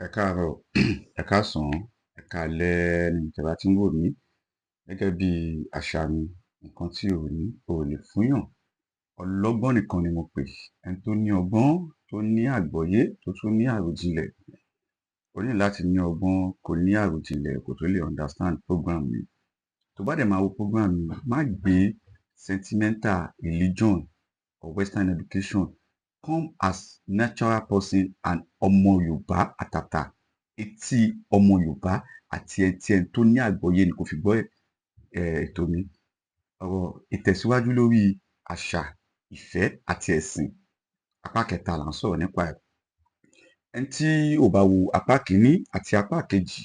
Ẹ káàárọ̀, ẹ káàsán, ẹ káalẹ́ níbi tí ẹ bá ti ń wò mí. Gẹ́gẹ́ bí àṣà mi, nǹkan tí ò ní, o ò lè fúnyàn. Ọlọ́gbọ́n nìkan ni mo pè. Ẹni tó ní ọgbọ́n, tó ní àgbọ́yé, tó tún ní àròjinlẹ̀. O ní láti ní ọgbọ́n, kó ní àròjinlẹ̀, kó tó lè understand program mi. Tó bá dẹ̀ máa wo program mi, má gbé sentimental religion or Western education. Come as natural person and ọmọ Yorùbá àtàtà. Etí ọmọ Yorùbá àti etí ẹni tó ní àgbọ́yé ni kò fi gbọ́ ètò mi. Ọ̀rọ̀ ìtẹ̀síwájú lórí àṣà, ìfẹ́ àti ẹ̀sìn. Apá kẹta là ń sọ̀rọ̀ nípa ẹ̀. Ẹni tí ò bá wo apá kìíní àti apá kejì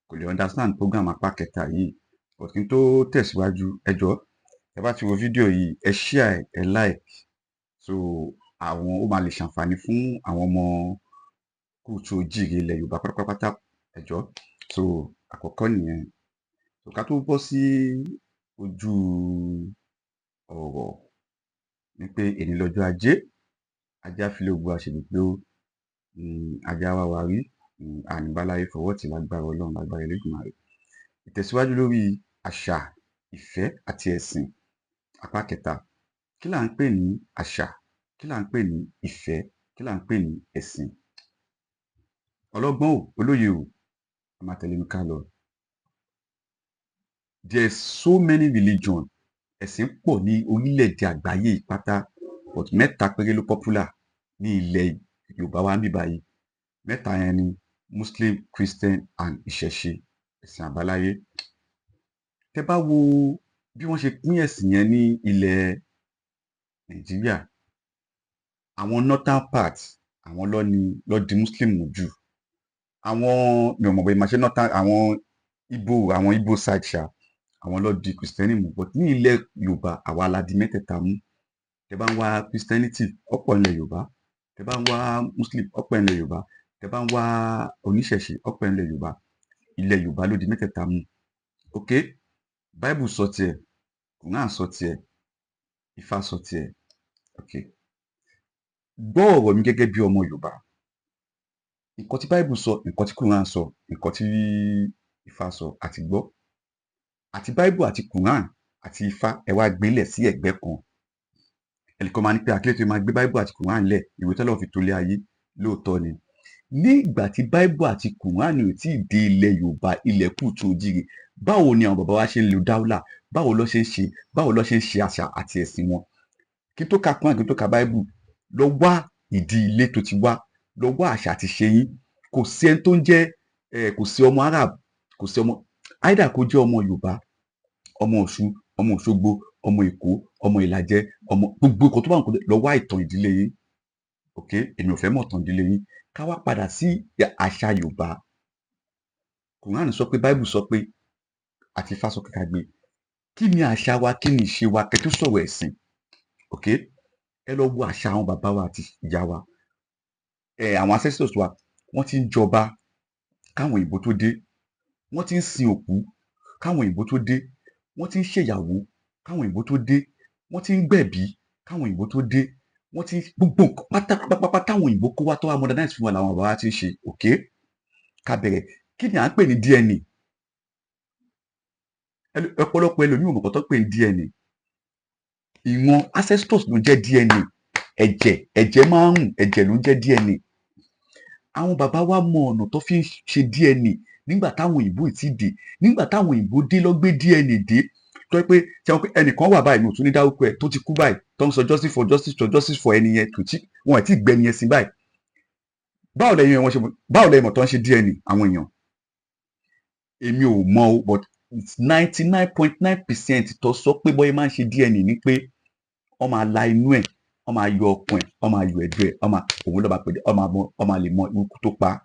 kò lè understand program apá kẹta yìí. But kí n tó tẹ̀síwájú, ẹ jọ̀ọ́, ẹ bá ti wo fídíò yìí, ẹ share ẹ like. So àwọn ó máa lè ṣàǹfààní fún àwọn ọmọ kóòtù òjíire ilẹ̀ Yorùbá pátápátá. Ẹ jọ̀ọ́. So àkọ́kọ́ nìyẹn. So ká tó bọ́ sí ojú ọ̀rọ̀ ni pé èní lọ́jọ́ ajé, ajá filé gbogbo àṣèlú pé ó ajá wá wa rí, àníbáláyé fọwọ́ tì lágbára Ọlọ́run, lágbára Elédùmarè. Ìtẹ̀síwájú lórí àṣà, ìfẹ́ àti ẹ̀sìn. Apá kẹta. Kí là ń pè ní àṣà? Kí là ń pè ní ìfẹ́? Kí là ń pè ní ẹ̀sìn? Ọlọ́gbọ́n o, olóye o, ẹ máa tẹ̀lé mi ká lọ. There's so many religion. Ẹ̀sìn pọ̀ ní orílẹ̀-èdè àgbáyé pátá, but mẹ́ta péré ló popular ní ilẹ̀ Yorùbá wa níbí báyìí. Mẹ́ta yẹn ni Muslim, Christian and ìṣẹ̀ṣe, ẹ̀sìn àbáláyé. Tẹ́ bá wo bí wọ́n ṣe pín ẹ̀sìn yẹn ní ilẹ̀ Nàìjíríà, àwọn northern part àwọn ló di Muslim jù. Àwọn mi ò mọ̀ bóyá máa ṣe northern, àwọn Igbo side ṣá, àwọn ló di Christianity mú. But ní ilẹ̀ Yorùbá àwa la di mẹ́tẹ̀ẹ̀ta mú. Tẹ́ bá ń wá Christianity ọ̀pọ̀ ilẹ̀ Yorùbá, tẹ́ bá ń wá Muslim ọ̀pọ̀ ilẹ̀ Yorùbá, tẹ́ bá ń wá oníṣẹ̀ṣe ọ̀pọ̀ ilẹ̀ Yorùbá. Ilẹ̀ Yorùbá ló di mẹ́tẹ̀ẹ̀ta mú. Ok, Bible sọ tiẹ̀, Quran sọ tiẹ̀, Ifá sọ tiẹ̀. Ok, gbọ́ ọ̀rọ̀ mi gẹ́gẹ́ bí ọmọ Yorùbá. Nǹkan tí Bible sọ, nǹkan tí Quran sọ, nǹkan tí Ifá sọ àti gbọ́. Àti Bible àti Quran àti Ifá ẹ wá gbélẹ̀ sí ẹ̀gbẹ́ kan. Ẹnìkan máa ní pé àkílẹ̀ tó máa gbé Bible àti Quran lẹ̀, ìwé tọ́lọ́run fi tolé ayé, lóòótọ́ ni. Ní ìgbà tí Bible àti Quran ò tí ì dé ilẹ̀ Yorùbá, ilẹ̀ kóòtù òjíire, báwo ni àwọn bàbá wa ṣe ń lo dáúlà? Báwo ló ṣe ń ṣe? Báwo ló ṣe ń ṣe àṣà àti ẹ̀sìn wọn? Kí tó ka Quran, kí tó ka Bible, lọ wá ìdí ilé tó ti wá, lọ wá àṣà àti ṣe yín. Kò sí ẹni tó ń jẹ́ kò sí ọmọ Arab, kò sí ọmọ either kó jẹ́ ọmọ Yorùbá, ọmọ Ọ̀ṣun, ọmọ Òṣogbo, ọmọ Èkó, ọmọ Ìlàjẹ, ọmọ gbogbo nǹkan tó bá ń kó lọ wá ìtàn ìdílé yín. Ok, èmi ò fẹ́ mọ̀ ìtàn ìdílé yín. Ká wá padà sí àṣà Yorùbá. Quran sọ pé, Bible sọ pé, àti Ifá sọ pé ká gbé. Kí ni àṣà wa? Kí ni ìṣe wa? Kẹ́ tó sọ̀rọ̀ ẹ̀sìn. Ok, ẹ lọ wo àṣà àwọn bàbá wa àti ìyá wa. Àwọn ancestors wa, wọ́n ti ń jọba káwọn òyìnbó tó dé. Wọ́n ti ń sin òkú káwọn òyìnbó tó dé. Wọ́n ti ń ṣèyàwó káwọn òyìnbó tó dé. Wọ́n ti ń gbẹ̀bí káwọn òyìnbó tó dé. Wọ́n ti gbogbo pátápátá táwọn òyìnbó kó wá tó wá modernize fún wa làwọn bàbá wa ti ń ṣe. Ok, ká bẹ̀rẹ̀. Kí ni à ń pè ní DNA? Ọ̀pọ̀lọpọ̀ ẹlòmíì ò mọ̀ nǹkan tó ń pè ní DNA. Ìwọ̀n ancestors ló ń jẹ́ DNA. Ẹ̀jẹ̀ máa ń rùn, ẹ̀jẹ̀ ló ń jẹ́ DNA. Àwọn bàbá wa mọ ọ̀nà tó fi ń ṣe DNA nígbà táwọn òyìnbó ti dé. Nígbà táwọn òyìnbó dé ló gbé DNA dé. Tó yẹ pé tí wọ́n pé ẹnìkan wà báyìí, mi ò tún ní dárúkọ ẹ̀, tó ti kú báyìí, tó ń sọ justice for ẹni yẹn, wọn ò tí ì gbé ẹni yẹn sí báyìí. Báwo lẹ́yìn mọ̀ tó ń ṣe DNA àwọn èèyàn? Èmi ò mọ̀ o, but 99.9% tó sọ pé bọ́yá máa ń ṣe DNA ni pé wọ́n máa la inú ẹ̀, wọ́n máa yọ ọkàn ẹ̀, wọ́n máa yọ ẹ̀dọ̀ ẹ̀, òun ló máa pè é, wọ́n máa lè mọ ikú tó pa á.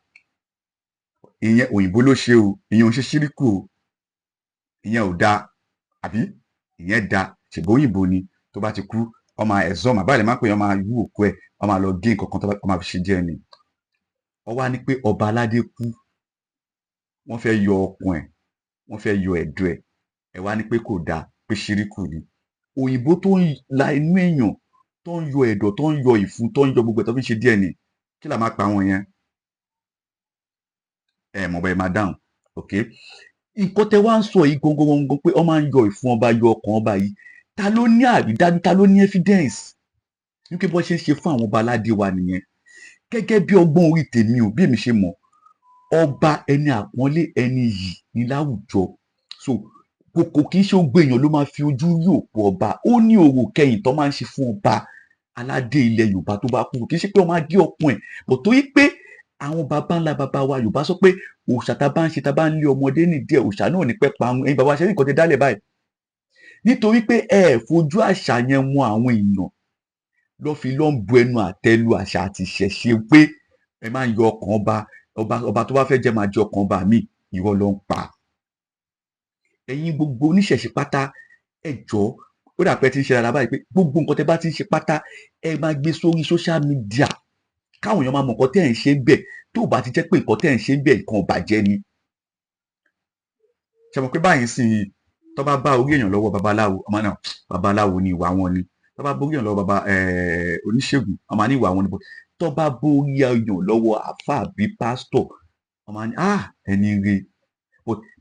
Ìyẹn òyìnbó ló ṣe o, ìyẹn ò ń ṣe ṣíríkù o, ìyẹn ò dáa, àbí? Ìyẹn dáa, ṣèbó òyìnbó ni, tó bá ti kú wọ́n máa exhume, àbáyé máa ń pè é, wọ́n máa wú òkú ẹ̀, wọ́n máa lọ gé nǹkan kan tó bá wọ́n máa fi ṣe DNA. Wọ́n wá ní pé ọba aládé kú, wọ́n fẹ́ yọ ọkàn ẹ̀, wọ́n fẹ́ yọ ẹ̀dọ̀ ẹ̀, ẹ wá ní pé kò dáa, pé ṣíríkù ni. Òyìnbó tó ń la inú èèyàn, tó ń yọ ẹ̀dọ̀, tó ń yọ ìfun, tó ń yọ gbogbo ẹ̀ tó fi ń ṣe DNA, kí la máa pa wọn yẹn? mọ̀ bẹ́ẹ̀ máa dáhùn. Ok, nǹkan tẹ wá ń sọ yìí gangan pé ọ máa ń yọ ìfun ọba yọ ọkàn ọba yìí, ta ló ní àrídájú, ta ló ní evidence wípé bọ́ ṣe ń ṣe fún àwọn ọba aládé wa nìyẹn? Gẹ́gẹ́ bí ọgbọ́n orí tèmi o, bí èmi ṣe mọ̀, ọba ẹni àpọ́nlé ẹni yìí ní láwùjọ. So kò kì í ṣe gbogbo èèyàn ló máa fi ojú rí òkú ọba. Ó ní orò kẹyìn tó máa ń ṣe fún ọba aládé ilẹ̀ Yorùbá tó bá kú. Kì í ṣe pé wọ́n máa gé ọkùn ẹ̀, bọ̀ torí pé àwọn baba ńlá baba wa Yorùbá sọ pé òòṣà tá bá ń ṣe tá bá ń lé ọmọdé nídìí ẹ̀, òòṣà náà ò ní pẹ́ parun. Ẹ̀yin baba wa ṣe rí nǹkan tẹ́ dálẹ̀ báyìí. Nítorí pé ẹ fojú àṣà yẹn mọ àwọn èèyàn lọ́ fi lọ́ ń bu ẹnu àtẹ́lu àṣà àti ìṣẹ̀ṣe pé ẹ máa ń yọ ọkàn ọba tó bá fẹ́ jẹ́ máa jẹ ọkàn ọba míì, irọ́ ló ń pa. Ẹ̀yin gbogbo oníṣẹ̀ṣe pátá, ẹ jọ̀ọ́, ó dà pé ẹ ti ń ṣe dáadáa báyìí pé gbogbo nǹkan tẹ́ bá ti ń ṣe pátá ẹ máa gbé sórí social media káwọn èèyàn máa mọ nǹkan tẹ́ ẹ̀ ń ṣe ń bẹ̀, tó bá ti jẹ́ pé nǹkan tẹ́ ẹ̀ ń ṣe ń bẹ̀ nǹkan ìbàjẹ́ ni. Ṣé mọ̀ pé báyìí sì tó bá bá orí èèyàn lọ́wọ́ babaláwo, ọmọ náà babaláwo ni ìwà wọn ni. Tó bá borí èèyàn lọ́wọ́ oníṣègùn, ọmọ ní ìwà wọn ni. Tó bá borí èèyàn lọ́wọ́ àáfàá bí pásítọ̀, ọmọ ní ẹni re.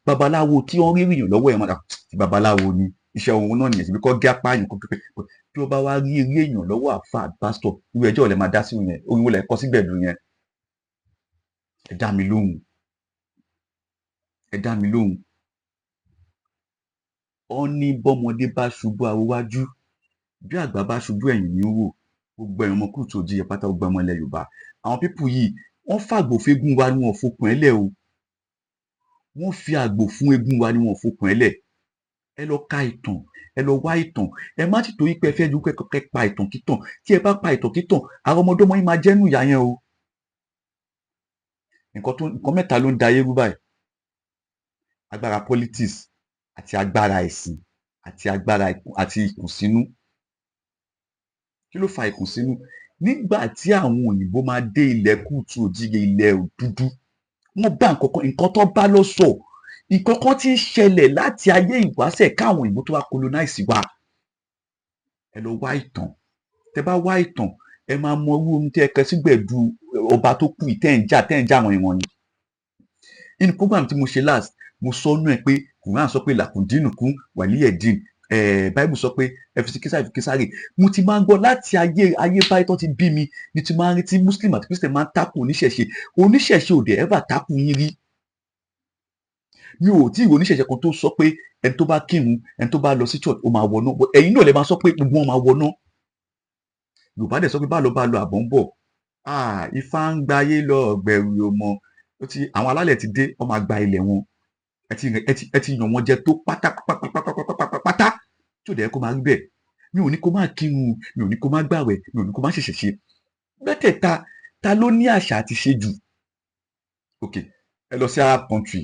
Babaláwo tí wọ́n rí èèyàn lọ́wọ́ ẹ̀, ti babaláwo ni, iṣẹ́ òun náà nìyẹn, síbi kọ́ gé apá èèyàn kó pípẹ́. Tí ó bá wá rí eré èèyàn lọ́wọ́ àáfàá pásítọ̀, irú ẹjọ́ ọ̀lẹ́ máa dá sí yẹn, orin wo lẹ kọ síbẹ̀ lù yẹn? Ẹ dá mi lóhùn, ẹ dá mi lóhùn. Ó ní bọ́mọdé bá ṣubú awówájú, bí àgbà bá ṣubú ẹ̀yìn ní wò. Gbogbo ẹ̀yin ọmọ Kúrútù Òjíire pátá, gbogbo ọmọ ilẹ̀ Yorùbá, àwọn pípù yìí wọ́n fàgbò fégún wa ni wọ́n fokùn ẹ̀ lẹ̀ o. Wọ́n fi àgbò fún eégún wa ni wọ́n fokùn ẹ̀ lẹ̀. Ẹ lọ ka ìtàn, ẹ lọ wá ìtàn. Ẹ má ti torí pé ẹ fẹ́ ju kẹ́ pa ìtàn kítàn. Tí ẹ bá pa ìtàn kítàn, àwọn ọmọdọ́mọ yín máa jẹ́nu ìyà yẹn o. Nǹkan mẹ́ta ló ń da ayé rú báyìí: agbára politics àti agbára ẹ̀sìn àti agbára àti ìkùnsínú. Kí ló fa ìkùnsínú? Nígbà tí àwọn òyìnbó máa dé ilẹ̀ Kúrútù Òjíire, ilẹ̀ dúdú, wọ́n bá nǹkan tó bá lọ sọ. Nǹkan kan tí ń ṣẹlẹ̀ láti ayé ìwáṣẹ̀ káwọn òyìnbó tó wá colonize wa. Ẹ lọ wá ìtàn. Tẹ bá wá ìtàn, ẹ máa mọ irú omi tí ẹ kẹ sígbẹ̀du ọba tó kù tẹ́ ń jà àwọn ìwọ̀n yìí. Nínú program tí mo ṣe last, mo sọ nú ẹ pé Quran sọ pé làkùndínù kún wàlíyẹ̀dín, Bible sọ pé ẹ fi sí Késárì fi Késárì. Mo ti máa ń gbọ́ láti ayé báyìí tó ti bí mi, ni ti máa ń rí tí Muslim àti Christian máa ń tákù oníṣẹ̀ṣe. Oníṣẹ̀ṣe ò dẹ̀ ever tákù yín rí. Mi ò tí ì rí oníṣẹ̀ṣe kan tó sọ pé ẹni tó bá kírun, ẹni tó bá lọ sí church ó máa wọná. Ẹ̀yin náà lè máa sọ pé gbogbo wọn máa wọná. Yorùbá dẹ̀ sọ pé bá lọ àbọ̀ ń bọ̀. Ifá ń gba ayé lọ ọ̀gbẹ̀rù yóò mọ. Àwọn alálẹ̀ ti dé, wọ́n máa gba ilẹ̀ wọn. Ẹ ti yàn wọ́n jẹ tó pátá tí ò dẹ̀ kó máa rí bẹ́ẹ̀. Mi ò ní kó máa kírun, mi ò ní kó máa gbàwẹ̀, mi ò ní kó máa ṣẹ̀ṣẹ̀ ṣe. Mẹ́tẹ̀ẹ̀ta ta ló ní àṣà àti ṣe jù? Ok, ẹ lọ sí Arab country,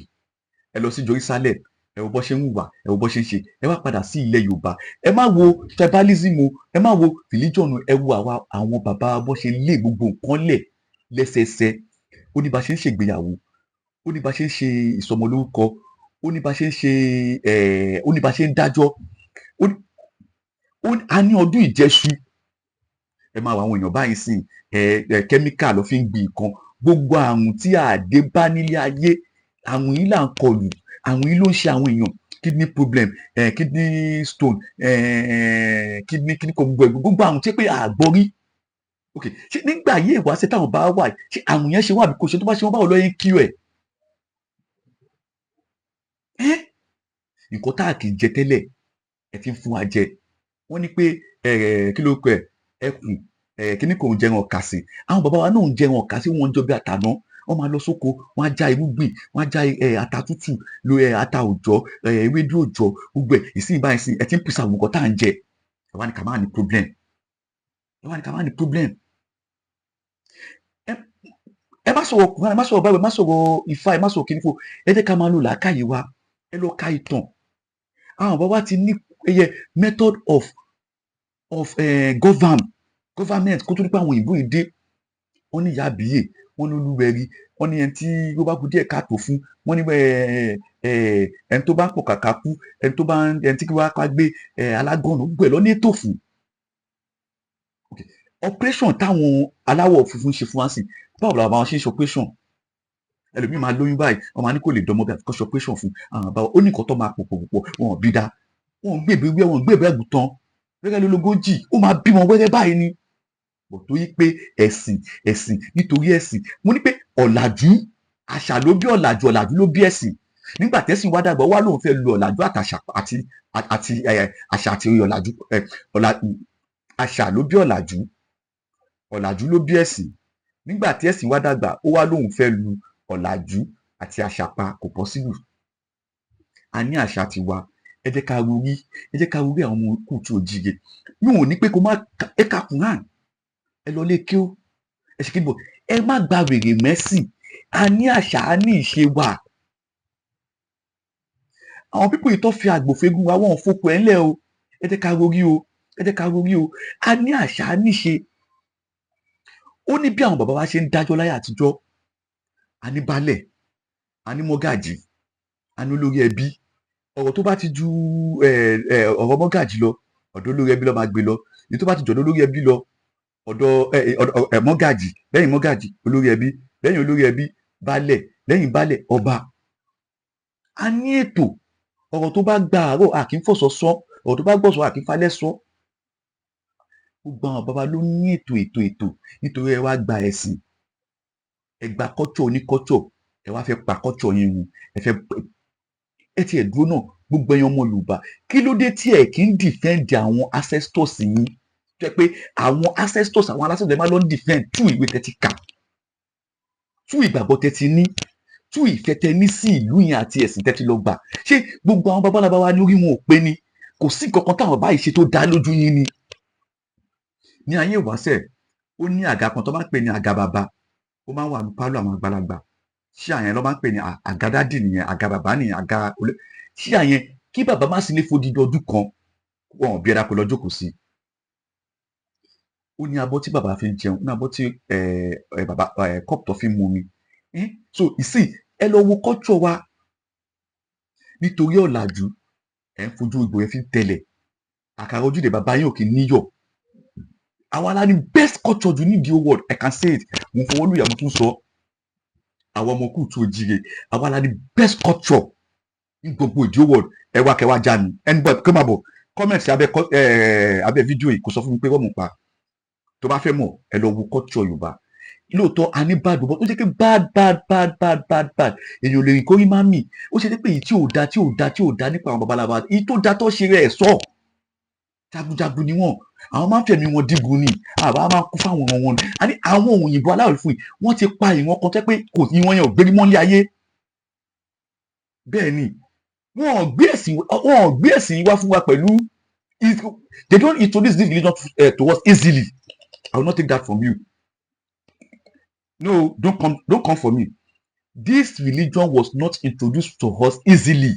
ẹ lọ sí Jerusalem, ẹ wo bó ṣe ń hùwà, ẹ wo bó ṣe ń ṣe. Ẹ wá padà sí ilẹ̀ Yorùbá, ẹ má wo tribalism o, ẹ má wo religion o, ẹ wo àwọn bàbá bó ṣe lé gbogbo nǹkan lẹ̀ lẹ́sẹẹsẹ. Ó ní bá ṣe ń ṣègbéyàwó, ó ní bá ṣe ń ṣe ìsọmọlórúkọ, ó ní bá ṣe ń ṣe ó ní bá ṣe ń dájọ́. A ní ọdún ìjẹṣu. Ẹ máa wọ àwọn èèyàn báyìí sí kẹ́míkà ló fi ń gbin nǹkan. Gbogbo àrùn tí àdé bá nílé ayé, àrùn yìí là ń kọlù, àrùn yìí ló ń ṣe àwọn èèyàn. Kidney problem, kidney stone, kidney gbogbo àrùn tí pé àgbọ̀rí. Ok, ṣé nígbà ayé ìwáṣẹ̀ táwọn bá wà, ṣé àrùn yẹn ṣe wà bí kò ṣe? Tó bá ṣe wọ́n báwo lọ́yẹ́ ń kí ẹ̀? Nǹkan tá a kì í jẹ tẹ́lẹ̀, ẹ ti ń fún wa jẹ. Wọ́n ní pé kí ló kọ ẹkùn kíní kò ń jẹran ọ̀kàsì. Àwọn bàbá wa náà ń jẹran ọ̀kàsì, wọ́n ń jọ bí àtàná. Wọ́n máa lọ sóko, wọ́n á já irúgbìn, wọ́n á já ata tútù, ata òòjọ́, ewédú òòjọ́, gbogbo ẹ̀. Ìsìn báyìí sí ẹ ti ń pèsè àwọn nǹkan tá à ń jẹ. Ẹ wá ní ká má ní problem. Ẹ má sọ̀rọ̀ Quran, ẹ má sọ̀rọ̀ Bible, ẹ má sọ̀rọ̀ Ifá, ẹ má sọ̀rọ̀ kíní fò. Ẹ jẹ́ ká máa lo làákàyè wa. Ẹ lọ ka ìtàn. Àwọn bàbá wa ti ní method of government kó tó nípa àwọn òyìnbó yìí dé. Wọ́n ní ìyá àbíyè, wọ́n ní olúwẹ̀rí, wọ́n ní ẹni tí ó bá kú díẹ̀ káàtó fún, wọ́n ní ẹni tó bá ń pọ̀ kàkà kú, ẹni tí kí wá ká gbé alágọ̀nà gbẹ̀ lọ ní ètò fún. Operation táwọn aláwọ̀ funfun ṣe fún wa sí, báwo làwọn ṣe ń ṣe operation? ẹlòmíì máa lóyún báyìí wọn máa ní kò lè dánmọ bí àti kọ́ṣọ́ operation fún àwọn àbáwọ ó ní nǹkan tó máa pòpòpò wọn ò bí dá wọn ò gbèbè wíwẹ́ wọn ò gbèbè ẹ̀gùtàn wẹ́rẹ́ lólógójì ó máa bímọ wẹ́rẹ́ báyìí ni bọ̀ tó yí pé ẹ̀sìn nítorí ẹ̀sìn mo ní pé ọ̀làjú àṣà ló bí ọ̀làjú ló bí ẹ̀sìn nígbà tẹ́sìn wá dàgbà wá lóun fẹ́ lo ọ̀làjú àtàṣà àti àṣà àti ọ̀làjú àṣà ló bí ọ̀làjú ló bí ẹ̀sìn nígbà tí ẹ̀sìn wá dàgbà ó wá lóun fẹ́ lu ọ̀làjú àti àṣà pa kò pọ́síbù a ní àṣà tiwa ẹ jẹ́ ká rorí àwọn ọmọ kù tí ò jíire yóò ní pé kó má ẹ ka Quran ẹ lọ lé kí ó ẹ ṣe kí bọ̀ ẹ má gba wèrè mẹ́sìn a ní àṣà a ní ìṣe wa àwọn pípọ̀ yìí tó fi àgbòfegún wa wọ́n fokùn ẹ̀ ńlẹ̀ o ẹ jẹ́ ká rorí o a ní àṣà a ní ìṣe ó ní bí àwọn bàbá wa ṣe ń dájọ́ láyé àtijọ́ a ní baálẹ̀ a ní mọ́gàjì a ní olórí ẹbí ọ̀rọ̀ tó bá ti ju ọ̀rọ̀ mọ́gàjì lọ ọ̀dọ̀ olórí ẹbí ló máa gbé lọ èyí tó bá ti jọ̀dọ̀ olórí ẹbí lọ ọ̀dọ̀ mọ́gàjì lẹ́yìn mọ́gàjì olórí ẹbí lẹ́yìn olórí ẹbí baálẹ̀ lẹ́yìn baálẹ̀ ọba a ní ètò ọ̀rọ̀ tó bá gba àárọ̀ a kì í fọ̀sọ̀ sọ ọ̀rọ̀ tó bá gbọ̀sọ̀ a kì í falẹ̀ sọ gbogbo àwọn bàbá ló ní ètò nítorí ẹ wá gba ẹ̀sìn ẹ gba kọ́tsọ̀ oníkọ́tsọ̀ ẹ wá fẹ́ pa kọ́tsọ̀ yín run ẹ tiẹ̀ dúró náà gbogbo ẹ̀yin ọmọ Yorùbá kí ló dé tí ẹ kì í defend àwọn ancestors yín jẹ́ pé àwọn ancestors àwọn ancestors ẹ máa lọ defend tú ìwé tẹ́ ti kà tú ìgbàgbọ́ tẹ́ ti ní tú ìfẹ́ tẹ́ ní sí ìlú yẹn àti ẹ̀sìn tẹ́ ti lọ gbà ṣé gbogbo àwọn babaláwa wa ní orí wọn ò pé ni kò sí nǹkan kan táwọn báyìí ṣe tó dá lójú yín ni ní ayé ìwáṣẹ̀ ó ní àga kan tó máa ń pè ní àga bàbá ó máa ń wà ní pálọ̀ àwọn àgbàlagbà ṣí àyẹn ló máa ń pè ní àga dádì nìyẹn àga bàbá nìyẹn àga olè ṣí àyẹn kí bàbá má sí ní fódìdí ọdún kan wọn ò bí ẹ̀dá kó lọ jókòó sí ó ní abọ́ tí bàbá fi ń jẹun ó ní abọ́ tí bàbá cup tó fi ń mu mi so ìsìn ẹ lọ wo culture wa nítorí ọ̀làjú ẹ̀ ń fojú ìgbò yẹn fi ń tẹ̀lẹ̀ àkàrà ojúde bàbá yín ò kì í níyọ̀ àwa la ní best culture jù ní the whole world I can say it mo fọwọ́ lùyà mo tún sọ àwọn ọmọ kù tó jíire àwa la ní best culture ní gbogbo ìdí world ẹ wá kẹwàá já mi anybody kó máa bọ̀ comment sí abẹ́ fídíò yìí kò sọ fún mi pé wọ́n mú pa tó bá fẹ́ mọ̀ ẹ lọ wo culture Yorùbá lóòótọ́ a ní bad bọ́ ó jẹ́ pé bad èèyàn lè rìn kórí má mì ó ṣe pé èyí tí ò da nípa àwọn babaláwa èyí tó da tó ṣe rẹ̀ sọ jagunjagun ni wọ́n àwọn máa ń fẹ̀mí wọn dígun ni àbá máa ń kú fáwọn ọmọ wọn ni àní àwọn òyìnbó aláwọ̀ fún yìí wọ́n ti pa ìwọ̀n kan tẹ́ pé kò ní wọ́n yẹn ò gbérí mọ́lé ayé bẹ́ẹ̀ ni wọ́n ò gbé ẹ̀sìn wá fún wa pẹ̀lú they don't introduce this religion to us easily I will not take that from you no don't come for me this religion was not introduced to us easily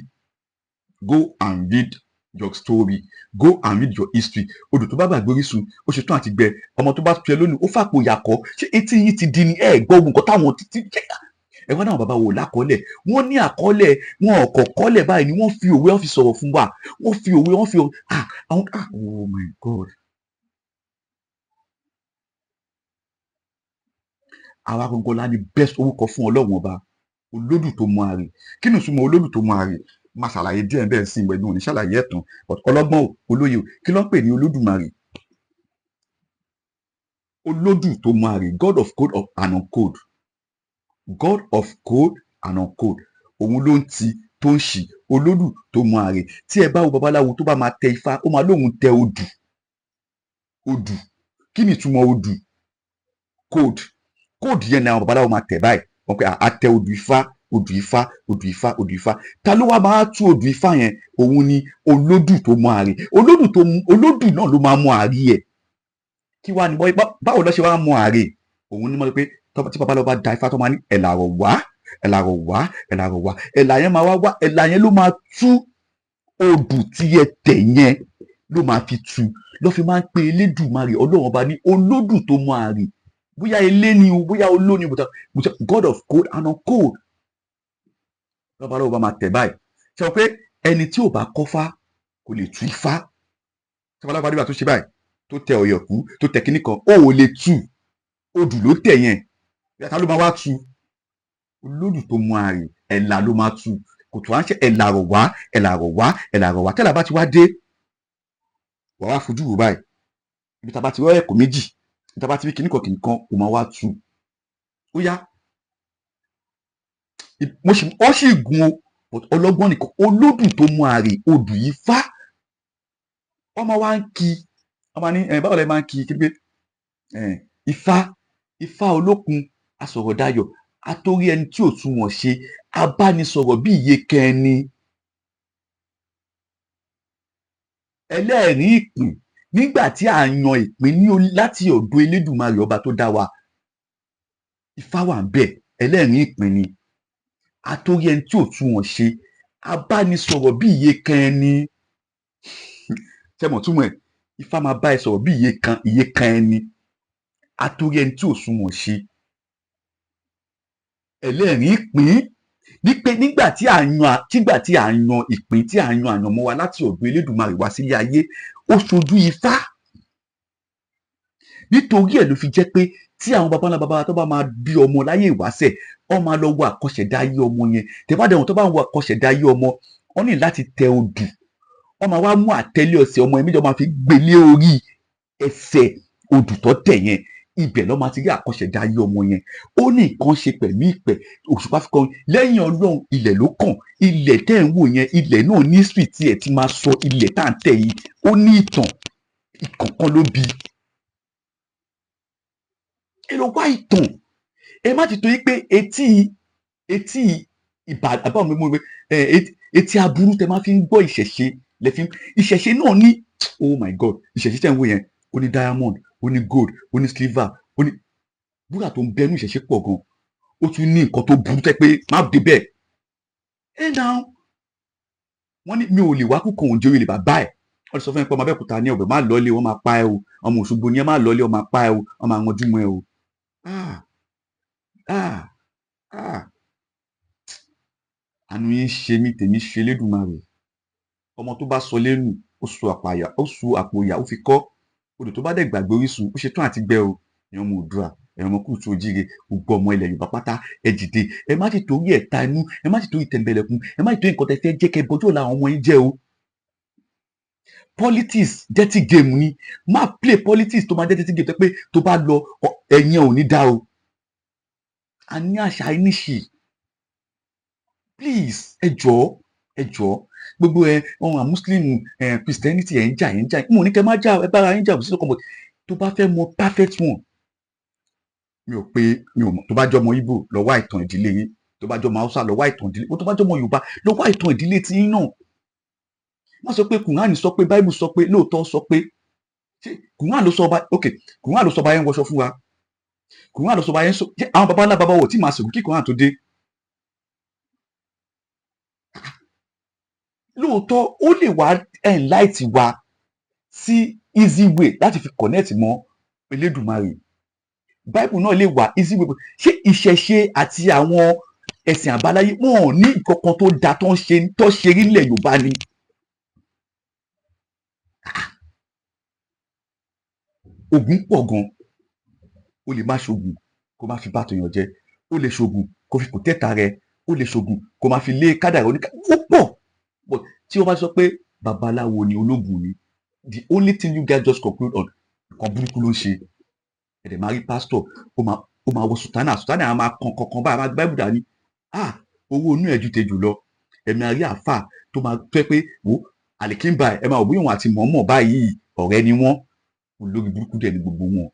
go and read your story go and read your history odò tó bá gbàgbé orísun ó ṣe tán àti gbẹ ọmọ tó bá tu ẹ lónìí ó fàpò yàkọ ṣé etí yìí ti di ni ẹ gbọ́ ogun kan táwọn títí ẹ wá náà bàbá wò lákọọ́lẹ̀ wọ́n ní àkọọ́lẹ̀ wọn ọkọ kọọ́lẹ̀ báyìí ni wọ́n fi òwe wọ́n fi sọ̀rọ̀ fún wa wọ́n fi òwe àwọn oh my God àwa gbogbo la ní best orúkọ fún Ọlọ́run ọba olódù tó mọ àrè kí ni ìsúnmọ́ olódù tó mọ àrè máa ṣàlàyé díẹ̀ bẹ́ẹ̀ sí ìwé ìdùnnú ní ṣàlàyé ẹ̀tàn ọlọ́gbọ́n olóye kí ló ń pè ní olódùmarè olódù tó mọ àrè God of code and uncode God of code and uncode òun ló ń ti tó ń ṣì olódù tó mọ àrè tí ẹ bá wo babaláwo tó bá máa tẹ ifá ó máa lóun tẹ odù kí ni ìtumọ̀ odù code yẹn ni àwọn babaláwo máa tẹ̀ báyìí wọ́n pe àtẹ odù ifá ta ló wá máa tú odù ifá yẹn òun ni olódù tó mọ àrè olódù náà ló máa mọ àrè ẹ̀ kí wá ní báwo ló ṣe wá mọ àrè òun ni mo rí pé tí babaláwo bá da ifá tó máa ní ẹ̀làrọ̀ wá ẹ̀là yẹn máa wá ẹ̀là yẹn ló máa tú odù tí ẹ tẹ̀ yẹn ló máa fi tú ló fi máa ń pe Elédùmarè Ọlọ́run ọba ní olódù tó mọ àrè bóyá ilé ni o bóyá olóni o but God of code and uncode babaláwo bá máa tẹ̀ báyìí ṣe wọ́n pé ẹni tí ò bá kọ́fá kò lè tú ifá ṣe babaláwo bá dé bá tó ṣe báyìí tó tẹ ọ̀yọ̀kú tó tẹ kínní kan ó ò lè tú odù ló tẹ̀ yẹn yàtá ló máa wá tú olódù tó mú àrè ẹ̀là ló máa tu kò tó wá ń ṣe ẹ̀là rọ̀ wá ẹ̀là rọ̀ wá ẹ̀là rọ̀ wá tẹ́là bá ti wá dé wàá wá fojú wò báyìí ibi tá a bá ti rọ́ ẹ̀kọ́ méjì ibi tá a bá ti rí kinní kan kò máa wá tu ó yá ó sì gun o but ọlọ́gbọ́n nìkan olódù tó mú àrè odù yìí fá ọmọ wa ń kí ọmọ ní báwo lẹ máa ń kí pé ifá olókun asọ̀rọ̀dayọ̀ atórí ẹni tí ò tún wọn ṣe abánisọ̀rọ̀ bí iye kẹni ẹlẹ́rìí ìpín nígbà tí a yan ìpín láti ọ̀dọ̀ elédùmarè ọba tó dá wa ifá wà ń bẹ̀ ẹlẹ́rìí ìpín ni atórí ẹni tí ò tún wọn ṣe abánisọ̀rọ̀ bí iye kẹni ṣẹ́mọ̀ túmọ̀ ẹ̀ ifá máa bá ẹ sọ̀rọ̀ bí iye kan ẹni atórí ẹni tí ò tún wọn ṣe ẹlẹ́rìí ìpín nígbà tí a yan ìpín tí a yan àyànmọ́ wa láti ọ̀dọ̀ elédùmarè wá sílé ayé ó ṣojú ifá nítorí ẹ̀ ló fi jẹ́ pé tí àwọn baba ńlá baba tó bá máa bí ọmọ láyé ìwáṣẹ̀ wọ́n máa lọ wo àkọsẹ̀dáyé ọmọ yẹn tẹ́fàdé wọn tó bá ń wo àkọsẹ̀dáyé ọmọ wọ́n ní láti tẹ odù wọ́n máa wá mú àtẹ́lé ọ̀sẹ̀ ọmọ yẹn méjì wọ́n máa fi gbélé orí ẹsẹ̀ odù tó tẹ̀ yẹn ibẹ̀ ló máa ti rí àkọsẹ̀dáyé ọmọ yẹn ó ní nǹkan ṣe pẹ̀lú ìpẹ́ òṣùpá fi kọrin lẹ́yìn ọlọ́run ilẹ̀ ló kàn ilẹ̀ tẹ́ ń wò yẹn ilẹ̀ náà ní street tí ẹ̀ ti máa sọ ilẹ̀ tá à ń tẹ̀ yìí ó ní ìtàn ìkọ̀ọ̀kan ló bí ẹ lọ wá ìtàn ẹ má ti torí pé etí àbáwọn mímú etí aburú tẹ máa fi ń gbọ́ ìṣẹ̀ṣe ìṣẹ̀ṣe náà ní oh my god ìṣẹ̀ṣe tẹ̀ ń wò yẹn ó ní diamond ó ní gold ó ní silver ó ní wúrà tó ń bẹnu ìṣẹ̀ṣe pọ̀ gan ó tún ní nǹkan tó burú tẹ́ pé má dé bẹ́ẹ̀ ẹ náà wọ́n ní mi ò lè wá kúkọ òǹjẹ́ orí lè bàbá ẹ̀ wọ́n ti sọ fún mi pé ọmọ Abẹ́òkúta ní ọ̀bẹ má lọ́ọ́lé wọ́n máa pa ẹ́ o ọmọ Òṣogbo ní ẹ má lọ́ọ́lé wọ́n máa pa ẹ́ o wọ́n máa ranjú mọ́ ẹ o àánú yín ṣe mí tèmi ṣe Elédùmarè ọmọ tó bá sọ lẹ́nu ó su àpò ìyà ó fi kọ́ odò tó bá dẹ̀ gbàgbé orísun ó ṣe tán àti gbẹ o ẹ̀yin ọmọ Oòduà ẹ̀yin ọmọ kúùtù òjíire gbogbo ọmọ ilẹ̀ Yorùbá pátá ẹ dìde ẹ má ti torí ẹ̀ta inú ẹ má ti torí tẹ̀m̀bẹ̀lẹ̀kun ẹ má ti torí nǹkan tẹ́ fẹ́ jẹ́ kẹ́ bọ́jú ọ̀la àwọn ọmọ yín jẹ́ o politics dirty game ni má play politics tó máa jẹ́ dirty game tẹ́ pé tó bá lọ ẹ̀yìn ò ní dá o a ní àṣà iníṣì please ẹ jọ̀ọ́ gbogbo ohun muslim christianity ẹ ń jà mo ní kẹ́ má jà ẹ bára yín jà sí ọkàn bọ̀ tó bá fẹ́ mọ perfect one mi ò mọ̀ tó bá jọmọ Ìgbò lọ wá ìtàn ìdílé yín tó bá jọmọ Haúsá lọ wá ìtàn ìdílé tó bá jọmọ Yorùbá lọ wá ìtàn ìdílé tí yín náà má sọ pé kùránì sọ pé báíbù sọ pé lóòótọ́ sọ pé kùránì ló sọ ọba kùránì ló sọ ọba yẹn wọṣọ fún wa kùránì ló sọ ọba yẹn sọ àwọn baba ńlá baba wò tí màá sèkú kí kùránì tó dé lóòótọ́ ó lè wá enlight wa sí easy way láti fi connect mọ́ Elédùmarè Bible náà lè wà easy way ṣé ìṣẹ̀ṣe àti àwọn ẹ̀sìn àbáláyé wọn ò ní ìkọ̀kan tó da tó ṣe rí nílẹ̀ Yorùbá ni ogun pọ̀ gan o lè má ṣoògùn kó má fi bàtò yàn jẹ o lè ṣoògùn kó fi kò tẹ́ta rẹ o lè ṣoògùn kó má fi lé kádàrá oníkà ó pọ̀ tí wọ́n bá sọ pé babaláwo ni ológun ni the only thing you guys just conclude on nǹkan burúkú ló ń ṣe ẹ̀dẹ̀ máa rí pásítọ̀ ó máa wọ sùtánà á máa kankan báyìí á máa gbáìbù dání owó inú ẹ̀ ju tejò lọ ẹ̀mí àrí àáfà tó máa fẹ́ pé wò àlèkínbà ẹ̀ máa wò bóyá òun àti mọ̀ọ́mọ̀ báyìí ọ̀rẹ́ ni wọ́n olórí burúkú dẹ̀ ni gbogbo wọn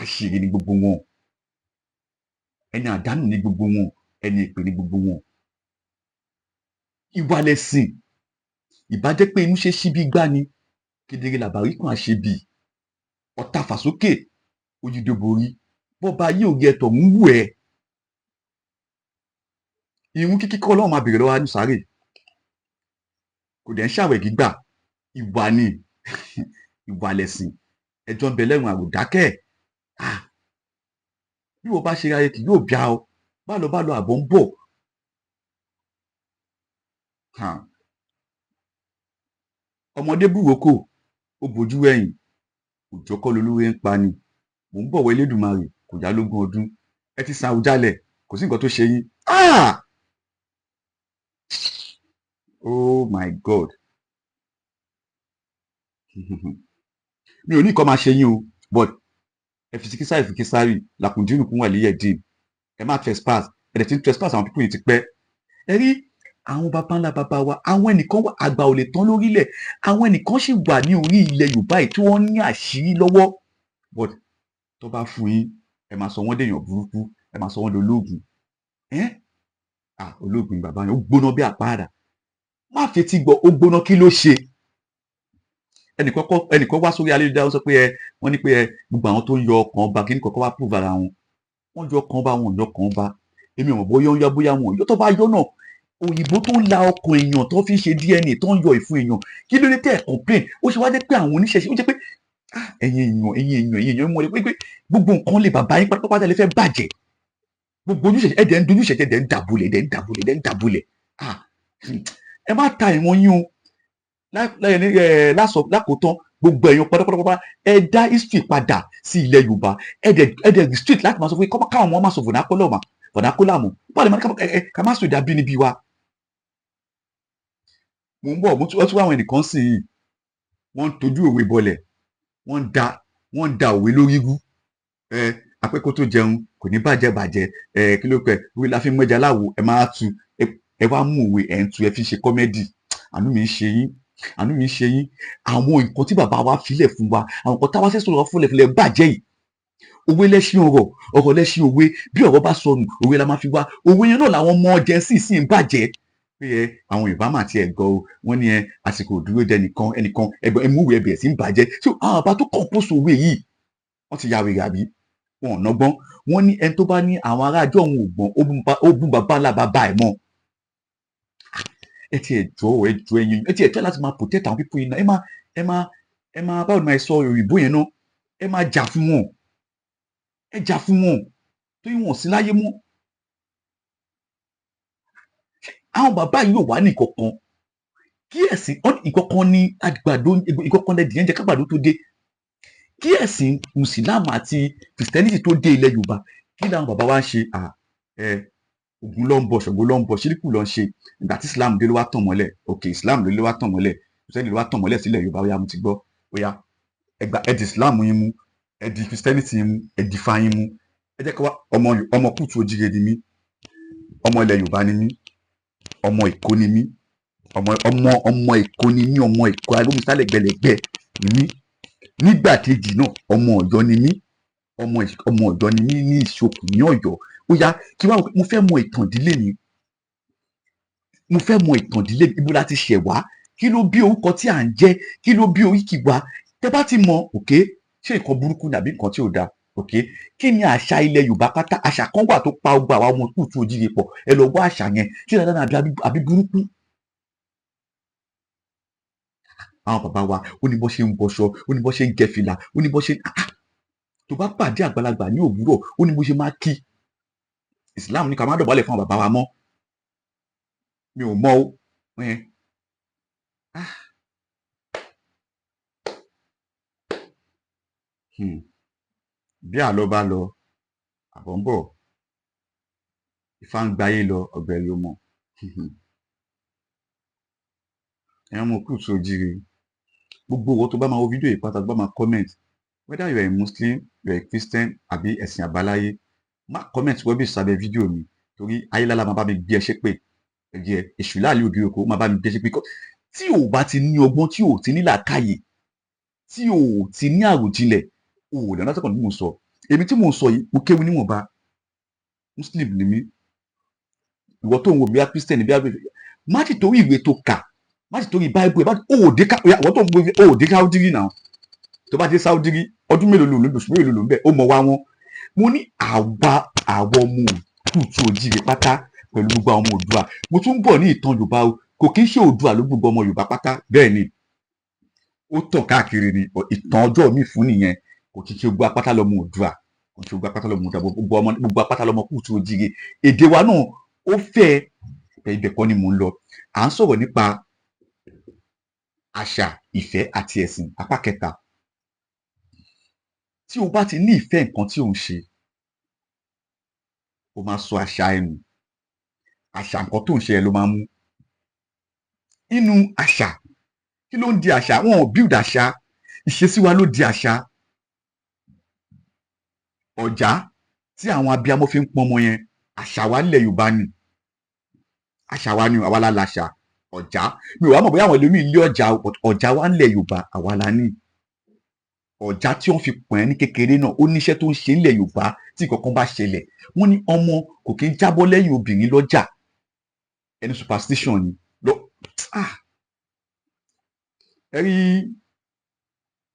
àṣírí ni gbogbo wọn ẹni àdánù ni gbogbo wọn ẹni èpè ni gbogbo wọn ìwà lẹ̀sìn ìbájẹ́ pé inú ṣe síbí gbá ni kedere làbárí kan àṣebì ọ̀tá fàsókè ojúdòborí bọ́ba yìí ò gẹ̀ẹ́tọ̀ ń wù ẹ́ irun kíkí kọ́ Ọlọ́run máa bèrè lọ́wọ́ àdùsárè kò dẹ̀ ń ṣàwẹ̀ gbígbà ìwà ni ìwà lẹ̀sìn ẹjọ́ ń bẹ lẹ́rùn àròdákẹ́ bí wọ́n bá ṣe ra kì yóò bíá ọ bá lọ àbọ̀ ń bọ̀ ọmọdé búroko ó bojú ẹ̀yìn òjò kọ́ lolúwe ń pa ni mò ń bọ̀wọ̀ Elédùmarè kò já lógún ọdún ẹ ti san àwùjalẹ̀ kò sí nǹkan tó ṣe yín. Ah! Oh my God. Mi ò ní nǹkan máa ṣe yín o, but ẹ fi sikisari fi kisari làkùndínú kún wà líyẹ̀ dín. Ẹ má trespass, ẹ dẹ̀ ti ń trespass àwọn pípọ̀ yìí ti pẹ́. Ẹ rí àwọn baba ńlá baba wa, àwọn ẹnìkan wà, àgbà ò lè tán lórílẹ̀, àwọn ẹnìkan sì wà ní orí ilẹ̀ Yorùbá yìí tí wọ́n ní àṣírí lọ́wọ́, but tó bá fún yín, ẹ máa sọ wọ́n dèèyàn burúkú, ẹ máa sọ wọ́n dolóògùn. Olóògùn ni bàbá yẹn, ó gbóná bí àpáàdà. Má fetí gbọ́, ó gbóná, kí ló ṣe? Ẹnìkan wá sórí ayélujára, ó sọ pé wọ́n ní pé gbogbo àwọn tó ń yọ ọkàn ọba kí ní kọ̀ọ̀kan wá prove ara wọn. Wọ́n yọ ọkàn ọba, wọn ò yọ ọkàn ọba. Èmi ò mọ̀ bóyá ó ń yọ, bóyá wọn ò yọ. Tó bá yọ náà, òyìnbó tó ń la ọkàn èèyàn tó fi ń ṣe DNA tó ń yọ ìfun èèyàn, kí ló dé tẹ́ ẹ̀ complain? Ó ṣe wá jẹ́ pé àwọn oníṣẹ̀ṣe, ó jẹ́ pé ẹ̀yin èèyàn mọ̀ pé gbogbo nǹkan lè bàbá yín pátápátá lè fẹ́ bàjẹ́. Gbogbo ojúṣe ẹ̀dẹ̀ ń dojúṣe ẹ̀dẹ̀ ń dàbúlẹ̀. Ẹ má ta ìwọ̀n yín o. Lákòótán, gbogbo èèyàn pátápátá ẹ dá history padà sí ilẹ̀ Yorùbá. Ẹ̀dẹ̀ restrict láti máa sọ pé káwọn ọmọ máa sọ vernacular mọ́. Báwo ni ká má sọ èdè abínibí wa? Mo ń bọ̀, mo tún wá àwọn ẹnìkan sí i, wọ́n ń tojú òwe bọlẹ̀, wọ́n ń da òwe lórí rú. Apẹ́kó tó jẹun kò ní bàjẹ́, kí ló pẹ́, òwe la fi mú ẹja láwo, ẹ máa tu, ẹ wá mú òwe ẹ̀ ń tu, ẹ fi ṣe kọ́mẹ́dì. Àánú mi ń ṣe yín. Àwọn nǹkan tí bàbá wa filẹ̀ fún wa, àwọn nǹkan táwa sẹ́sọ̀ lọ fúnlẹ̀ bàjẹ́ yìí. Òwe lẹ́ṣin ọ̀rọ̀ lẹ́ṣin òwe. Bí ọ̀rọ̀ bá sọnù, òwe la máa fi wá. Òwe yẹn náà làwọn ọmọ Gen Z sì ń bàjẹ́. Pé àwọn Yorùbá mà ti ẹ̀ gbọ́ o, wọ́n ní àsìkò dúró de ẹnìkan ẹgbẹ́ ẹmúwèé ẹbẹ̀ sí ń bàjẹ́. So àwọn bàbá tó compose òwe yìí, wọ́n ti ya wèrè àbí? Wọn ò nọ́gbọ́n. Wọ́n ní ẹni tó bá ní àwọn aráàjọ òun ò gbọ́n, ó bú bàbá ńlá bàbá ẹ̀ mọ́. Ẹ ti ẹ̀ jọ ẹ̀yin, ẹ ti ẹ̀ try láti máa protect àwọn pípọ̀ yìí náà. Ẹ máa báwo ni máa sọ òyìnbó yẹn náà? Ẹ máa jà fún wọn. Ẹ jà fún wọn torí wọn ò sí láyé mọ́. Àwọn bàbá yìí ò wá ní ìkọ̀kan. Kí ẹ̀sìn ìkọ̀kan ní àgbàdo, ìkọ̀kan lẹ́dìí ẹ̀ ń jẹ́ kágbàdo tó dé. Kí ẹ̀sìn Mùsùlùmí àti Kìrìsìtẹ́nìtì tó dé ilẹ̀ Yorùbá, kí làwọn bàbá wa ń ṣe? Ògún ló ń bọ̀, Ṣàngó ló ń bọ̀, ṣíríkù ló ń ṣe. Ìgbà tí Islam dé ló wá tàn mọ́lẹ̀. Okay, Islam ló wá tàn mọ́lẹ̀. Kìrìsìtẹ́nì ló wá tàn mọ́lẹ̀ sílẹ̀ Yorùbá. Ó yá, mo ti gbọ́. Ó yá, ẹ di Islam yín mú, ẹ di Kìrìsìtẹ́nìtì yín mú, ẹ di Ifá yín mú. Ẹ jẹ́ ká wá ọmọ Kútù Òjìrè ni mí, ọmọ ilẹ̀ Yorùbá ni mí, ọmọ Èkó ni mí, ọmọ Èkó ni mí, ọmọ Èkó agbóhùnsálẹ̀ gbẹlẹ̀gbẹ́ ni mí. Nígbà kejì náà, ọmọ Ọ̀yọ́ ni mí, ọmọ Ọ̀yọ́ ni mí ní Ìṣokùn ní Ọ̀yọ́. Ó yá, kí wá, mo fẹ́ mọ ìtàn ìdílé mi. Ibo la ti ṣẹ̀ wá? Kí ló bí orúkọ tí à ń jẹ́? Kí ló bí oríkì wa? Tẹ́ bá ti mọ̀, ṣé nǹkan burúkú ni àbí nǹkan tí ò dáa? Kí ni àṣà ilẹ̀ Yorùbá pátá? Àṣà kan wà tó pa ọgbà àwọn ọmọ Kútù Òjìrè pọ̀. Ẹ lọ wá àṣà yẹn. Ṣé dáadáa ni àbí burúkú? Àwọn bàbá wa, ó ní bó ṣe ń bọṣọ, ó ní bó ṣe ń gẹ fìlà, ó ní bó ṣe tó bá pàdé àgbàlagbà ní òwúrọ̀, ó ní bó ṣe máa kí. Islam ní ká má dọ̀bálẹ̀ fún àwọn bàbá wa mọ́. Mi ò mọ̀ o. Bí àlọ́ bá lọ, àbọ̀ ń bọ̀. Ifá ń gbáyé lọ, ọ̀gbẹ̀rì ò mọ̀. Ẹ̀yin ọmọ Kútù Òjìrè, gbogbo owó tó bá máa wo fídíò yìí pátá, tó bá máa comment, whether you are a Muslim, you are a Christian àbí ẹ̀sìn àbáláyé, má comment rubbish sábẹ́ fídíò mi, torí ayélujára máa bá mi gbé ẹ ṣépè. Ẹ̀jẹ̀ èṣù láàlú ògiri oko máa bá mi gbé ẹ ṣépè. Tí o bá ti ní ọgbọ́n, tí o ti ní làákàyè, tí o ti ní àròjinlẹ̀, o ò lè understand bí mo sọ. Èmi tí mo sọ yìí, mo kéwu níwọ̀nba. Muslim ni mí. Ìwọ tó ń wo bí a Christian bí a má ti torí ìwé tó kà, má ti torí Bible, ìwọ tó ń gbé òde Sáúdírì náà. Tó bá dé Sáúdírì, ọdún mélòó ló ń lò, oṣù mélòó ló ń bẹ̀, ó mọ wá wọn. Mo ní àwọn ọmọ Kútù Òjìrè pátá pẹ̀lú gbogbo àwọn ọmọ Oòduà. Mo tún ń bọ̀ ní ìtàn Yorùbá o, kò kí ń ṣe Oòduà ló gbogbo ọmọ Yorùbá pátá. Bẹ́ẹ̀ ni, ó tàn káàkiri ni, ìtàn ọjọ́ mi fún nìyẹn. Kò kí ń ṣe gbogbo apátá lọmọ Oòduà, gbogbo apátá lọmọ Kútù Òjìrè. Èdè wa náà ó fẹ́, ibẹ̀ kọ́ ni mò ń lọ. À ń sọ̀rọ̀ nípa àṣà, ìfẹ́ àti ẹ̀sìn apá kẹta. Tí o bá ti ní ìfẹ́ nǹkan tí ò ń ṣe, ó máa sọ àṣà ẹ nù. Àṣà nǹkan tó ń ṣe ẹ ló máa mú. Nínú àṣà, kí ló ń di àṣà? Wọn ò build àṣà, ìṣesí wa ló di àṣà. Ọ̀já tí àwọn abiyamọ fi ń pọn ọmọ yẹn, àṣà wa nílẹ̀ Yorùbá ni. Àṣà wa ni, àwa la làṣà. Ọ̀já, mi ò wá mọ̀ bóyá àwọn ẹlòmíì lé ọ̀já, but ọ̀já wa nílẹ̀ Yorùbá àwa la ní. Ọ̀já tí wọ́n fi pọ̀n ẹ́ ní kékeré náà ó níṣẹ́ tó ń ṣe nílẹ̀ Yorùbá tí nǹkan kan bá ṣẹlẹ̀. Wọ́n ní ọmọ kò kí ń jábọ́ lẹ́yìn obìnrin lọ́jà. Ẹni superstition ni. Ẹ rí,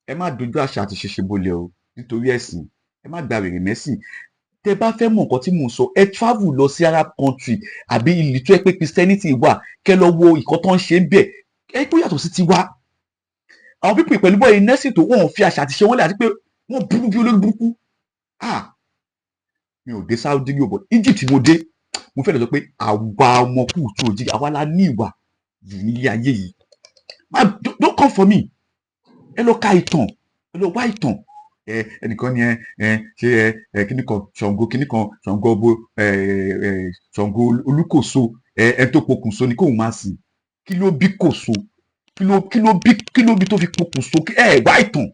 ẹ má dojú àṣà àti ìṣẹ̀ṣe bolẹ̀ o nítorí ẹ̀sìn. Ẹ má gba wèrè mẹ́sìn. Tẹ bá fẹ́ mọ̀ nǹkan tí mò ń sọ, ẹ travel lọ sí Arab country àbí ìlú tó yẹ pé Christianity wà, kẹ́ lọ wo nǹkan tó ń ṣe ń bẹ̀. Ẹ pé yàtọ̀ sí tiwa. Àwọn pípìn pẹ̀lú bọ́ọ̀ nẹ́sìn tó wọ́n fi àṣà àti ṣe wọ́n lẹ̀ àti pé wọ́n burú bí olórí burúkú. Mi ò dé Saudi rí o, but Egypt mo dé. Mo fẹ́ lọ sọ pé àwa ọmọ Kúùtù Òjìrì àwa la ní ìwà jù nílé ayé yìí. Don't come for me. Ẹ lọ ka ìtàn, ẹ lọ wá ìtàn. Ẹnìkan ni ṣe kíní kan Ṣàngó kíní kan Ṣàngó Ṣàngó Olúkòso ẹ tó pokùnso ni kóun máa sìn. Kí ló bí Kòso? Kí ló bí tó fi pokùnso? Wá ìtàn.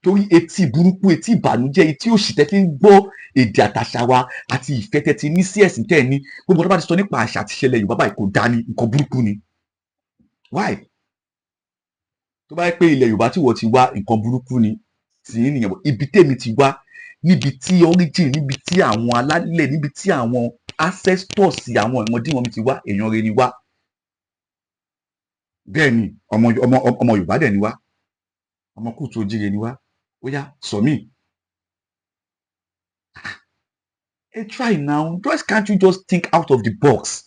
Torí etí burúkú, etí ìbànújẹ́, etí òṣì tẹ́ fi ń gbọ́ èdè àtàṣà wa àti ìfẹ́ tẹ́ ti ní sí ẹ̀sìn tẹ́ ẹ ní. Gbogbo ọ̀dọ́ bá ti sọ nípa àṣà àti ìṣẹ̀lẹ̀ Yorùbá báyìí kò dá ní, nǹkan burúkú ni. Why? Tó bá yẹ pé ilẹ̀ Yorùbá tí wọ́n ti wá nǹkan burúkú ni tì í nìyẹn. Ibi tèmi ti wá, níbi tí origin, níbi tí àwọn alálẹ̀, níbi tí àwọn ancestors àwọn ìmọ̀díwọ̀n mi ti wá, èèyàn rere ni wá. Bẹ́ẹ̀ ni ọmọ Yorùbá dẹ̀ ni wá, ọmọ Kúùtù Òjìrì ni wá. Ó yá sọ mí. Try now. Just can't you just think out of the box?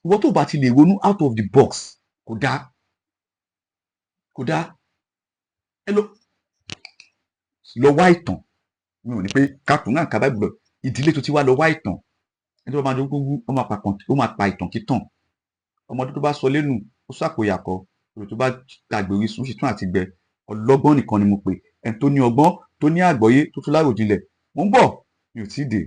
Ìwọ tó bá ti lè ronú out of the box kò dáa. Kò dáa. Ẹ lọ wá ìtàn. Mi ò ní pé káàtó náà ká Bible lọ. Ìdílé tó ti wá lọ wá ìtàn. Ẹni tó bá máa jogún ó máa pa ìtàn kítàn. Ọmọdé tó bá sọ lẹ́nu ó ṣàkóyàkọ. Èrò tó bá gbàgbé orísun sì tún àti gbẹ. Ọlọ́gbọ́n nìkan ni mo pè. Ẹni tó ní ọgbọ́n, tó ní àgbọ́yé, tó tún láròjinlẹ̀. Mo ń bọ̀, mi ò tí ì dé.